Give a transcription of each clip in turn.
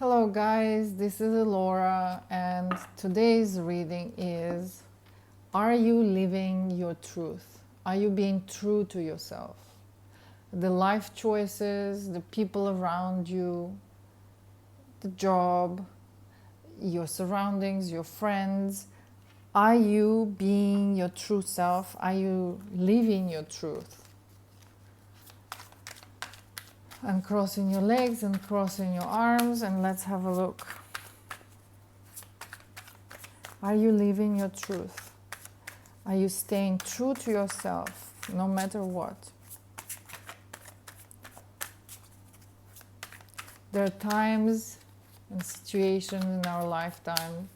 Hello guys, this is Laura and today's reading is: are you living your truth? Are you being true to yourself? The life choices, the people around you, the job, your surroundings, your friends. Are you being your true self? Are you living your truth? Uncrossing your legs and crossing your arms, and let's have a look. Are you living your truth? Are you staying true to yourself no matter what? There are times and situations in our lifetime,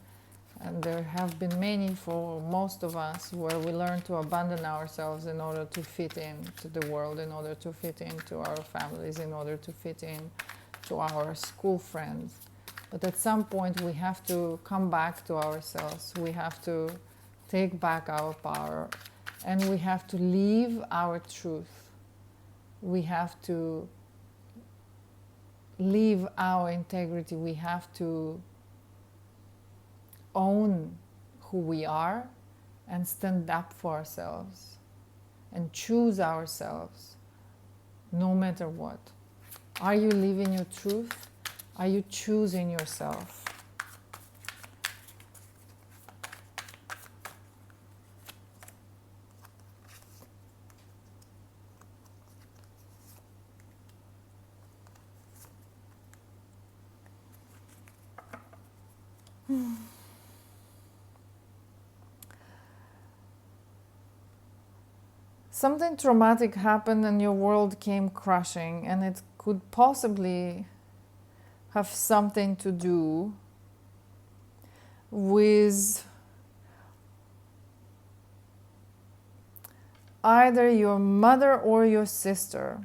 and there have been many for most of us, where we learn to abandon ourselves in order to fit in to the world, in order to fit into our families, in order to fit in to our school friends. But at some point we have to come back to ourselves. We have to take back our power, and we have to live our truth. We have to live our integrity. We have to own who we are and stand up for ourselves and choose ourselves no matter what. Are you living your truth? Are you choosing yourself? Something traumatic happened and your world came crashing, and it could possibly have something to do with either your mother or your sister,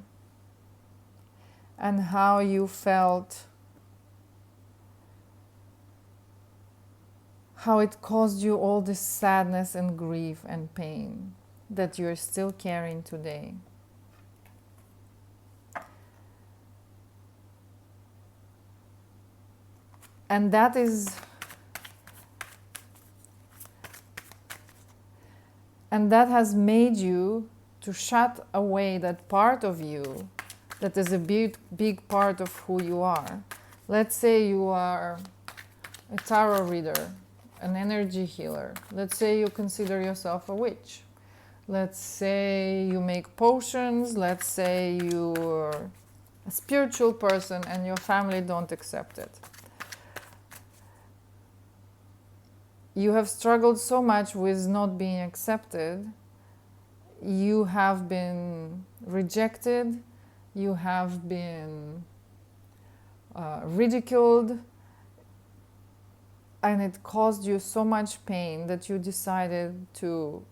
and how you felt, how it caused you all this sadness and grief and pain that you're still carrying today. And that has made you to shut away that part of you that is a big part of who you are. Let's say you are a tarot reader, an energy healer. Let's say you consider yourself a witch. Let's say you make potions. Let's say you're a spiritual person and your family don't accept it. You have struggled so much with not being accepted. You have been rejected. You have been ridiculed. And it caused you so much pain that you decided to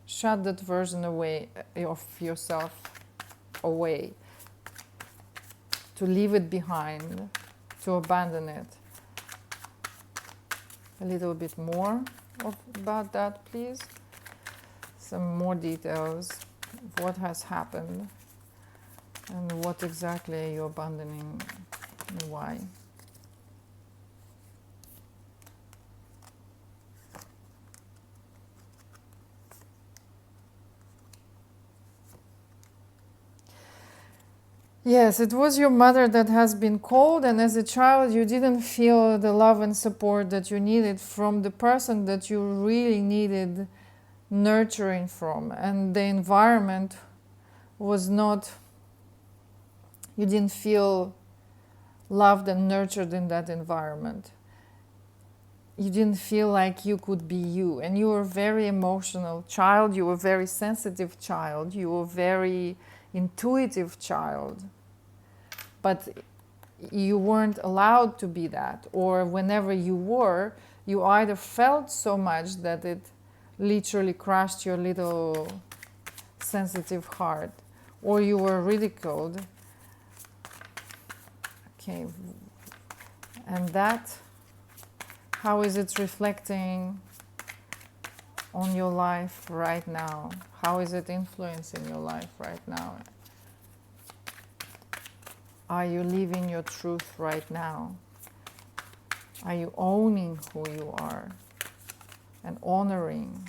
shut that version away of yourself away, to leave it behind, to abandon it. A little bit more about that, please. Some more details of what has happened and what exactly you're abandoning and why. Yes, it was your mother that has been cold, and as a child you didn't feel the love and support that you needed from the person that you really needed nurturing from, and the environment was not, you didn't feel loved and nurtured in that environment. You didn't feel like you could be you, and you were a very emotional child, you were a very sensitive child, you were a very intuitive child, but you weren't allowed to be that, or whenever you were, you either felt so much that it literally crushed your little sensitive heart, or you were ridiculed. Okay, and that, how is it reflecting on your life right now? How is it influencing your life right now? Are you living your truth right now? Are you owning who you are and honoring?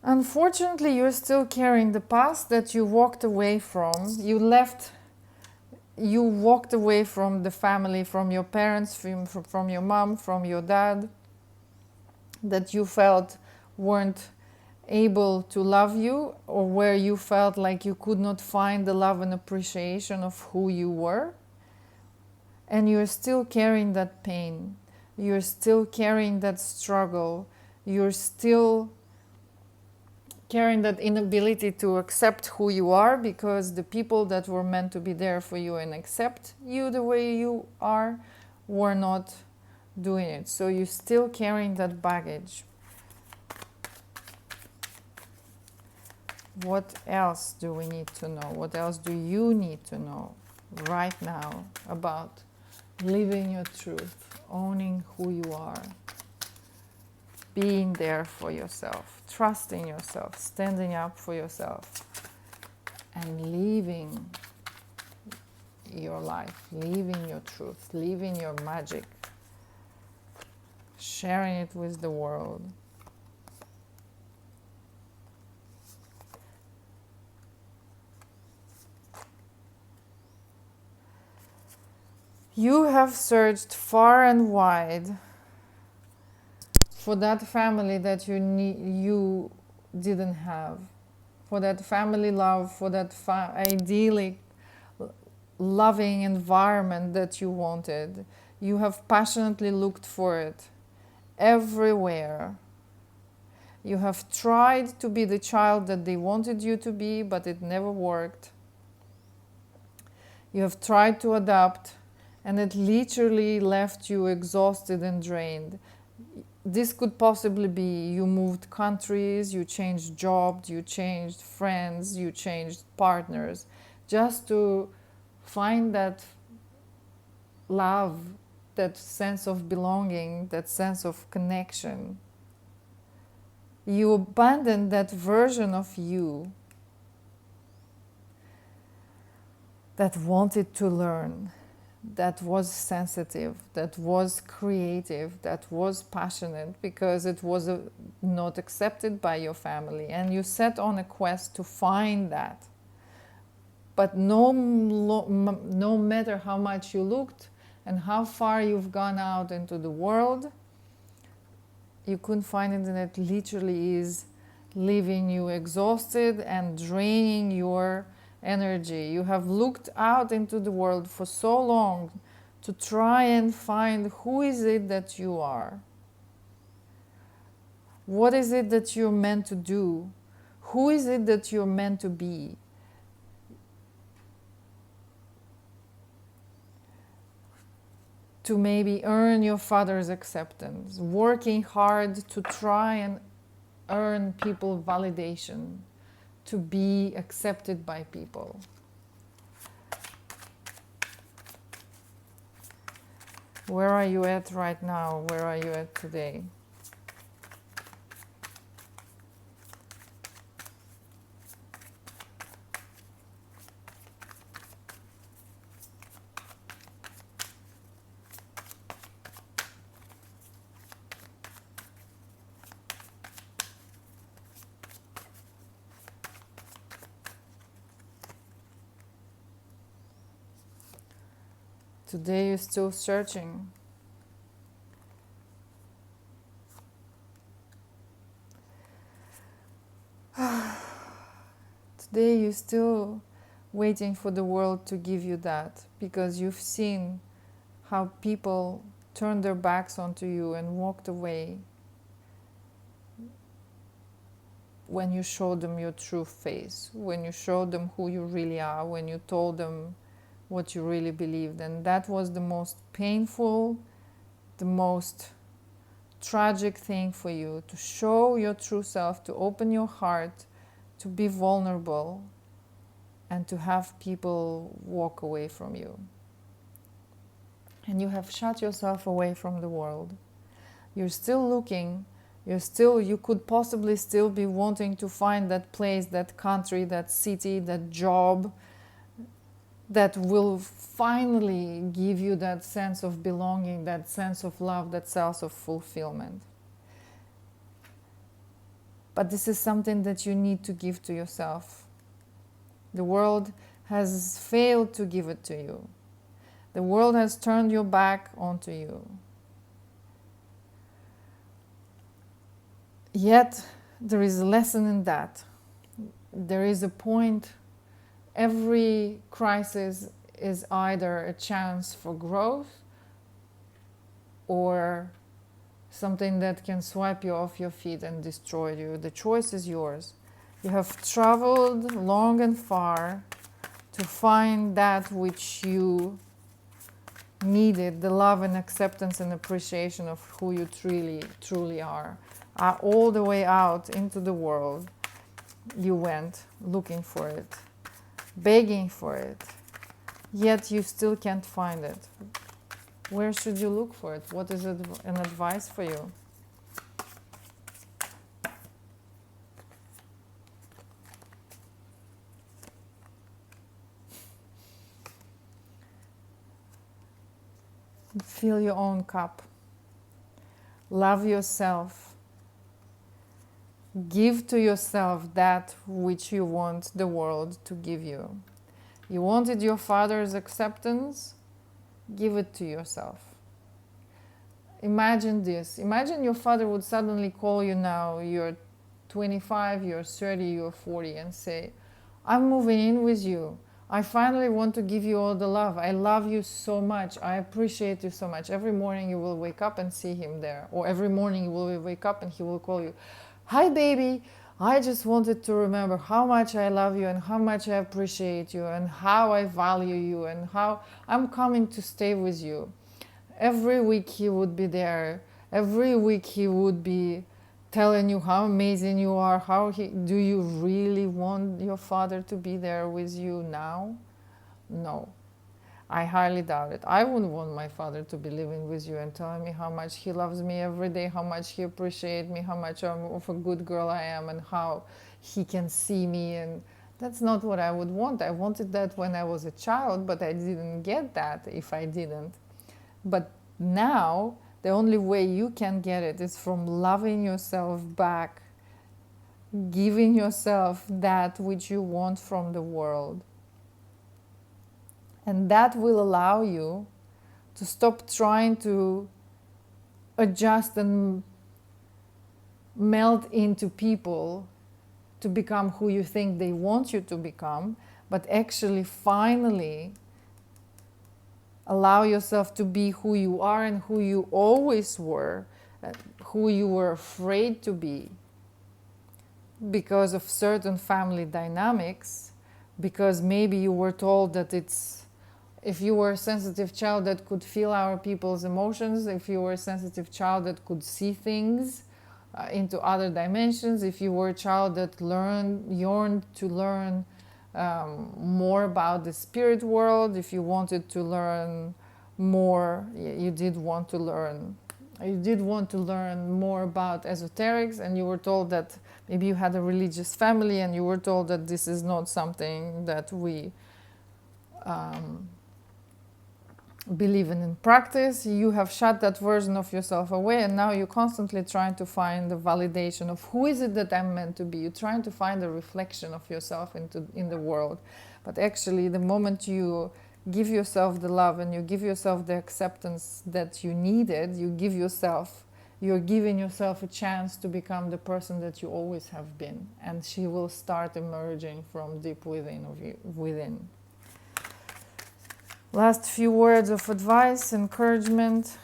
Unfortunately, you're still carrying the past that you walked away from. You walked away from the family, from your parents, from your mom, from your dad, that you felt weren't able to love you, or where you felt like you could not find the love and appreciation of who you were. And you're still carrying that pain. You're still carrying that struggle. You're still carrying that inability to accept who you are, because the people that were meant to be there for you and accept you the way you are were not doing it. So you're still carrying that baggage. What else do we need to know? What else do you need to know right now about living your truth, owning who you are, being there for yourself, trusting yourself, standing up for yourself, and living your life, living your truth, living your magic, sharing it with the world. You have searched far and wide for that family that you didn't have, for that family love, for that idyllic, loving environment that you wanted. You have passionately looked for it everywhere. You have tried to be the child that they wanted you to be, but it never worked. You have tried to adapt, and it literally left you exhausted and drained. This could possibly be you moved countries, you changed jobs, you changed friends, you changed partners, just to find that love, that sense of belonging, that sense of connection. You abandoned that version of you that wanted to learn, that was sensitive, that was creative, that was passionate, because it was not accepted by your family. And you set on a quest to find that. But no matter how much you looked and how far you've gone out into the world, you couldn't find it, and it literally is leaving you exhausted and draining your energy. You have looked out into the world for so long to try and find who is it that you are. What is it that you're meant to do? Who is it that you're meant to be? To maybe earn your father's acceptance, working hard to try and earn people validation, to be accepted by people. Where are you at right now? Where are you at today? Today you're still searching. Today you're still waiting for the world to give you that, because you've seen how people turned their backs onto you and walked away when you showed them your true face, when you showed them who you really are, when you told them what you really believed. And that was the most painful, the most tragic thing for you, to show your true self, to open your heart, to be vulnerable, and to have people walk away from you. And you have shut yourself away from the world. You're still looking. You could possibly still be wanting to find that place, that country, that city, that job that will finally give you that sense of belonging, that sense of love, that sense of fulfillment. But this is something that you need to give to yourself. The world has failed to give it to you. The world has turned your back onto you. Yet, there is a lesson in that. There is a point. Every crisis is either a chance for growth or something that can swipe you off your feet and destroy you. The choice is yours. You have traveled long and far to find that which you needed, the love and acceptance and appreciation of who you truly are. All the way out into the world, you went looking for it, begging for it, yet you still can't find it. Where should you look for it? What is an advice for you? Fill your own cup. Love yourself. Give to yourself that which you want the world to give you. You wanted your father's acceptance? Give it to yourself. Imagine this. Imagine your father would suddenly call you now. You're 25, you're 30, you're 40 and say, I'm moving in with you. I finally want to give you all the love. I love you so much. I appreciate you so much. Every morning you will wake up and see him there. Or every morning you will wake up and he will call you. Hi, baby. I just wanted to remember how much I love you and how much I appreciate you and how I value you and how I'm coming to stay with you. Every week he would be there. Every week he would be telling you how amazing you are. Do you really want your father to be there with you now? No. I highly doubt it. I wouldn't want my father to be living with you and telling me how much he loves me every day, how much he appreciates me, how much of a good girl I am, and how he can see me. And that's not what I would want. I wanted that when I was a child, but I didn't get that if I didn't. But now, the only way you can get it is from loving yourself back, giving yourself that which you want from the world. And that will allow you to stop trying to adjust and melt into people to become who you think they want you to become, but actually finally allow yourself to be who you are and who you always were, who you were afraid to be because of certain family dynamics, because maybe you were told that if you were a sensitive child that could feel our people's emotions, if you were a sensitive child that could see things into other dimensions, if you were a child that yearned to learn more about the spirit world, if you wanted to learn more, you did want to learn more about esoterics, and you were told that maybe you had a religious family and you were told that this is not something that we believe in practice, you have shut that version of yourself away, and now you're constantly trying to find the validation of who is it that I'm meant to be. You're trying to find a reflection of yourself in the world. But actually, the moment you give yourself the love and you give yourself the acceptance that you needed, you're giving yourself a chance to become the person that you always have been, and she will start emerging from deep within. Last few words of advice, encouragement.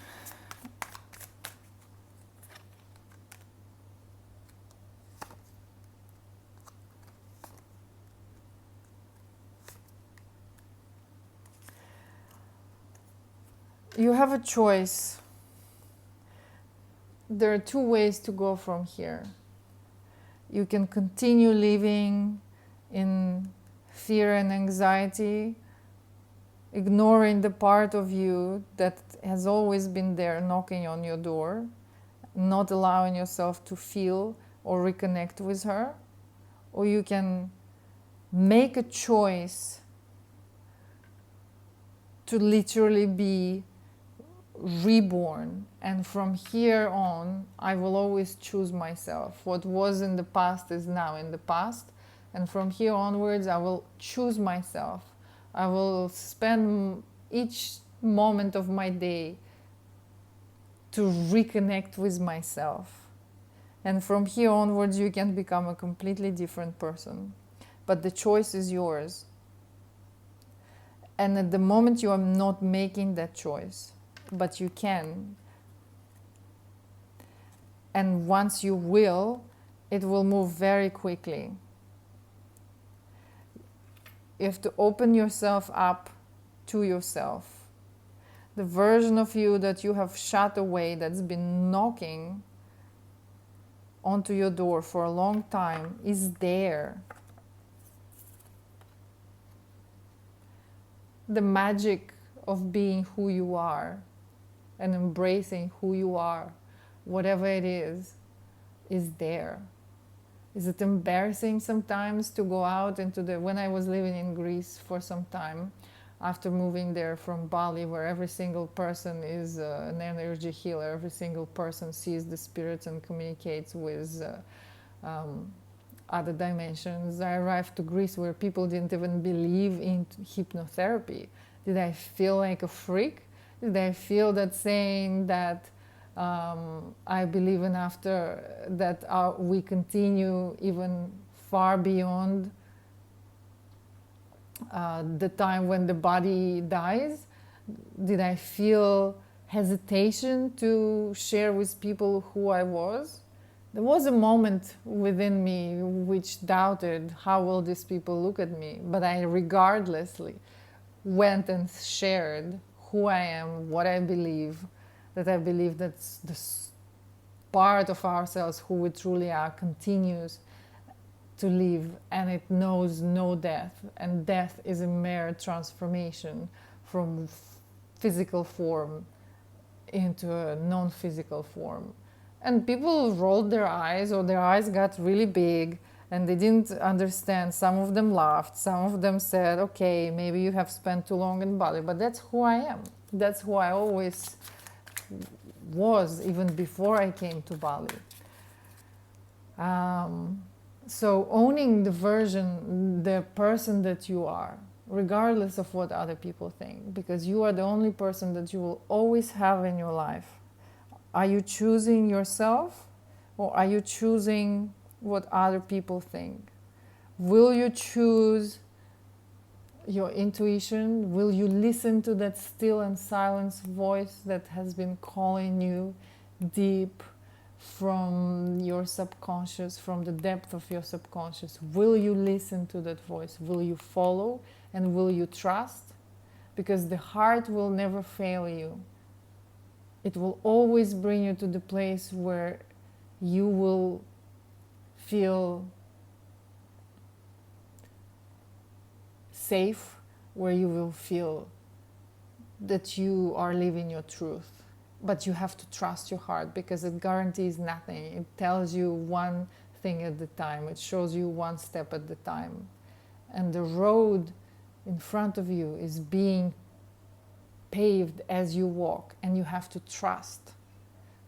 You have a choice. There are two ways to go from here. You can continue living in fear and anxiety, ignoring the part of you that has always been there knocking on your door not allowing yourself to feel or reconnect with her, or you can make a choice to literally be reborn, and from here on I will always choose myself. What was in the past is now in the past, and from here onwards I will choose myself. I will spend each moment of my day to reconnect with myself, and from here onwards you can become a completely different person, but the choice is yours. And at the moment you are not making that choice, but you can. And once you will, it will move very quickly. You have to open yourself up to yourself. The version of you that you have shut away, that's been knocking onto your door for a long time, is there. The magic of being who you are and embracing who you are, whatever it is there. Is it embarrassing sometimes to go out into when I was living in Greece for some time, after moving there from Bali, where every single person is an energy healer, every single person sees the spirits and communicates with other dimensions. I arrived to Greece where people didn't even believe in hypnotherapy. Did I feel like a freak? Did I feel that saying that I believe in after that we continue even far beyond the time when the body dies? Did I feel hesitation to share with people who I was? There was a moment within me which doubted how will these people look at me, but I regardlessly went and shared who I am, what I believe, that I believe that this part of ourselves who we truly are continues to live, and it knows no death, and death is a mere transformation from physical form into a non-physical form. And people rolled their eyes, or their eyes got really big and they didn't understand. Some of them laughed, some of them said, okay, maybe you have spent too long in Bali, but that's who I am. That's who I always was, even before I came to Bali. So owning the version, the person that you are, regardless of what other people think, because you are the only person that you will always have in your life. Are you choosing yourself, or are you choosing what other people think? Will you choose your intuition? Will you listen to that still and silent voice that has been calling you deep from your subconscious, from the depth of your subconscious? Will you listen to that voice? Will you follow, and will you trust? Because the heart will never fail you. It will always bring you to the place where you will feel safe, where you will feel that you are living your truth. But you have to trust your heart, because it guarantees nothing. It tells you one thing at the time. It shows you one step at the time. And the road in front of you is being paved as you walk, and you have to trust.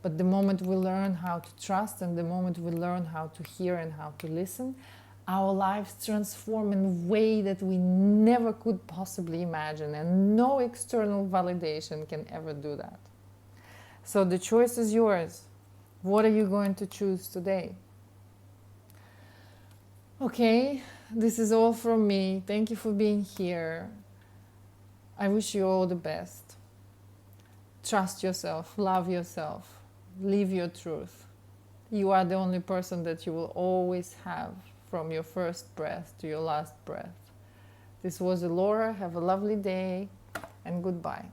But the moment we learn how to trust, and the moment we learn how to hear and how to listen, our lives transform in a way that we never could possibly imagine, and no external validation can ever do that. So the choice is yours. What are you going to choose today? Okay, this is all from me. Thank you for being here. I wish you all the best. Trust yourself, love yourself, live your truth. You are the only person that you will always have, from your first breath to your last breath. This was Elora. Have a lovely day, and goodbye.